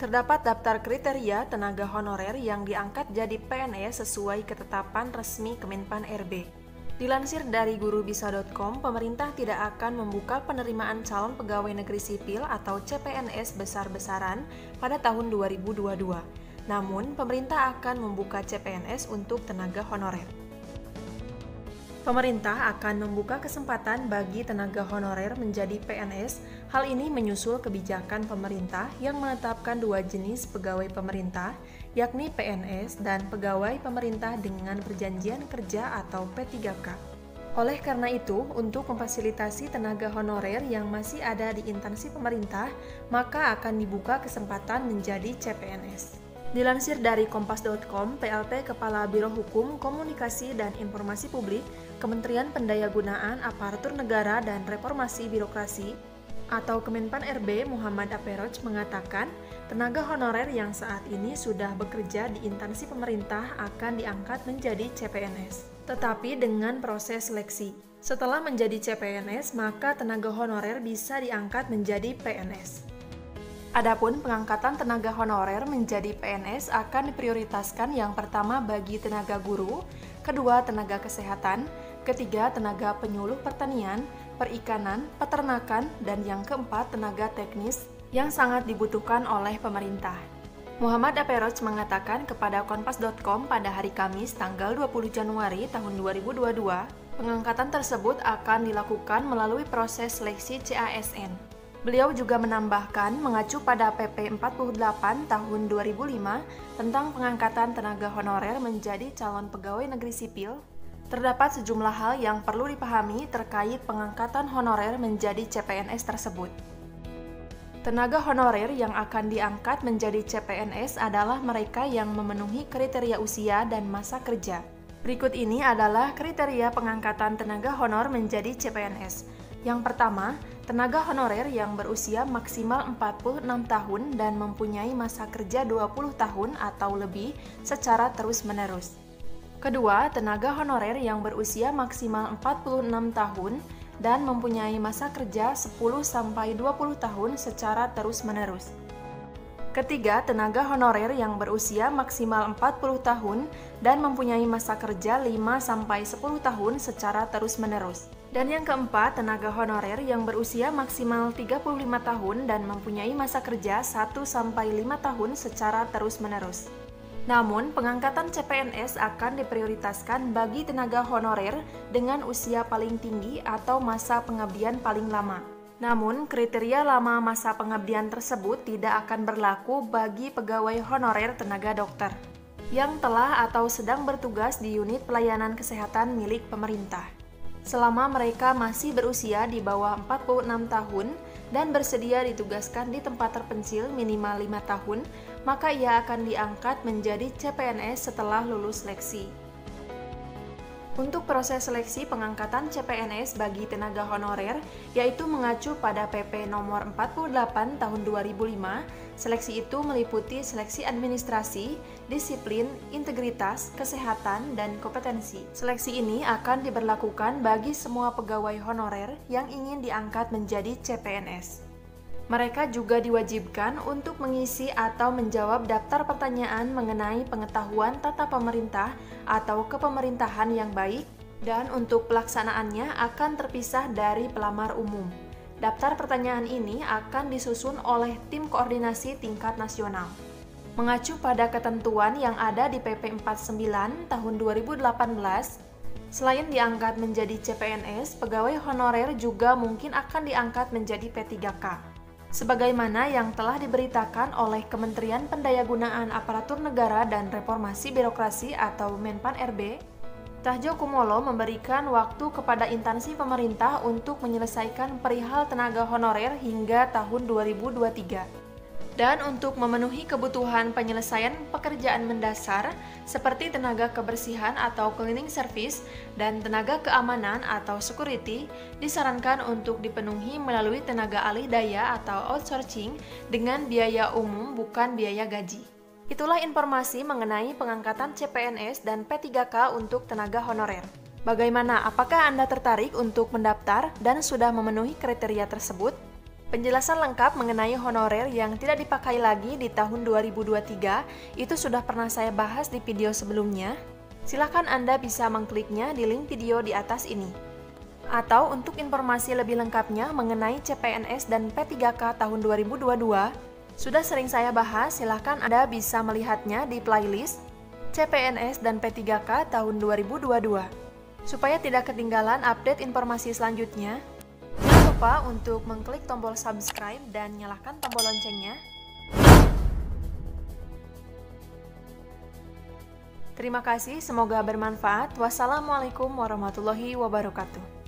Terdapat daftar kriteria tenaga honorer yang diangkat jadi PNS sesuai ketetapan resmi Kemenpan RB. Dilansir dari gurubisa.com, pemerintah tidak akan membuka penerimaan calon pegawai negeri sipil atau CPNS besar-besaran pada tahun 2022. Namun, pemerintah akan membuka CPNS untuk tenaga honorer. Pemerintah akan membuka kesempatan bagi tenaga honorer menjadi PNS. Hal ini menyusul kebijakan pemerintah yang menetapkan dua jenis pegawai pemerintah, yakni PNS dan pegawai pemerintah dengan perjanjian kerja atau P3K. Oleh karena itu, untuk memfasilitasi tenaga honorer yang masih ada di instansi pemerintah, maka akan dibuka kesempatan menjadi CPNS. Dilansir dari kompas.com, PLT Kepala Biro Hukum, Komunikasi dan Informasi Publik, Kementerian Pendayagunaan Aparatur Negara dan Reformasi Birokrasi atau Kemenpan RB Muhammad Aperoj mengatakan, tenaga honorer yang saat ini sudah bekerja di instansi pemerintah akan diangkat menjadi CPNS, tetapi dengan proses seleksi. Setelah menjadi CPNS, maka tenaga honorer bisa diangkat menjadi PNS. Adapun pengangkatan tenaga honorer menjadi PNS akan diprioritaskan yang pertama bagi tenaga guru, kedua tenaga kesehatan, ketiga tenaga penyuluh pertanian, perikanan, peternakan, dan yang keempat tenaga teknis yang sangat dibutuhkan oleh pemerintah. Muhammad Aperoj mengatakan kepada kompas.com pada hari Kamis tanggal 20 Januari tahun 2022, pengangkatan tersebut akan dilakukan melalui proses seleksi CASN. Beliau juga menambahkan mengacu pada PP 48 tahun 2005 tentang pengangkatan tenaga honorer menjadi calon pegawai negeri sipil, terdapat sejumlah hal yang perlu dipahami terkait pengangkatan honorer menjadi CPNS tersebut. Tenaga honorer yang akan diangkat menjadi CPNS adalah mereka yang memenuhi kriteria usia dan masa kerja. Berikut ini adalah kriteria pengangkatan tenaga honor menjadi CPNS. Yang pertama, tenaga honorer yang berusia maksimal 46 tahun dan mempunyai masa kerja 20 tahun atau lebih secara terus-menerus. Kedua, tenaga honorer yang berusia maksimal 46 tahun dan mempunyai masa kerja 10-20 tahun secara terus-menerus. Ketiga, tenaga honorer yang berusia maksimal 40 tahun dan mempunyai masa kerja 5-10 tahun secara terus-menerus. Dan yang keempat, tenaga honorer yang berusia maksimal 35 tahun dan mempunyai masa kerja 1-5 tahun secara terus-menerus. Namun, pengangkatan CPNS akan diprioritaskan bagi tenaga honorer dengan usia paling tinggi atau masa pengabdian paling lama. Namun, kriteria lama masa pengabdian tersebut tidak akan berlaku bagi pegawai honorer tenaga dokter yang telah atau sedang bertugas di unit pelayanan kesehatan milik pemerintah. Selama mereka masih berusia di bawah 46 tahun dan bersedia ditugaskan di tempat terpencil minimal 5 tahun, maka ia akan diangkat menjadi CPNS setelah lulus seleksi. Untuk proses seleksi pengangkatan CPNS bagi tenaga honorer, yaitu mengacu pada PP nomor 48 tahun 2005, seleksi itu meliputi seleksi administrasi, disiplin, integritas, kesehatan, dan kompetensi. Seleksi ini akan diberlakukan bagi semua pegawai honorer yang ingin diangkat menjadi CPNS. Mereka juga diwajibkan untuk mengisi atau menjawab daftar pertanyaan mengenai pengetahuan tata pemerintah atau kepemerintahan yang baik, dan untuk pelaksanaannya akan terpisah dari pelamar umum. Daftar pertanyaan ini akan disusun oleh tim koordinasi tingkat nasional. Mengacu pada ketentuan yang ada di PP 49 tahun 2018, selain diangkat menjadi CPNS, pegawai honorer juga mungkin akan diangkat menjadi P3K. Sebagaimana yang telah diberitakan oleh Kementerian Pendayagunaan Aparatur Negara dan Reformasi Birokrasi atau Menpan RB, Tahjo Kumolo memberikan waktu kepada instansi pemerintah untuk menyelesaikan perihal tenaga honorer hingga tahun 2023. Dan untuk memenuhi kebutuhan penyelesaian pekerjaan mendasar seperti tenaga kebersihan atau cleaning service dan tenaga keamanan atau security, disarankan untuk dipenuhi melalui tenaga alih daya atau outsourcing dengan biaya umum bukan biaya gaji. Itulah informasi mengenai pengangkatan CPNS dan P3K untuk tenaga honorer. Bagaimana? Apakah Anda tertarik untuk mendaftar dan sudah memenuhi kriteria tersebut? Penjelasan lengkap mengenai honorer yang tidak dipakai lagi di tahun 2023 itu sudah pernah saya bahas di video sebelumnya. Silakan Anda bisa mengkliknya di link video di atas ini. Atau untuk informasi lebih lengkapnya mengenai CPNS dan P3K tahun 2022, sudah sering saya bahas, silakan Anda bisa melihatnya di playlist CPNS dan P3K tahun 2022. Supaya tidak ketinggalan update informasi selanjutnya, jangan lupa untuk mengklik tombol subscribe dan nyalakan tombol loncengnya. Terima kasih, semoga bermanfaat. Wassalamualaikum warahmatullahi wabarakatuh.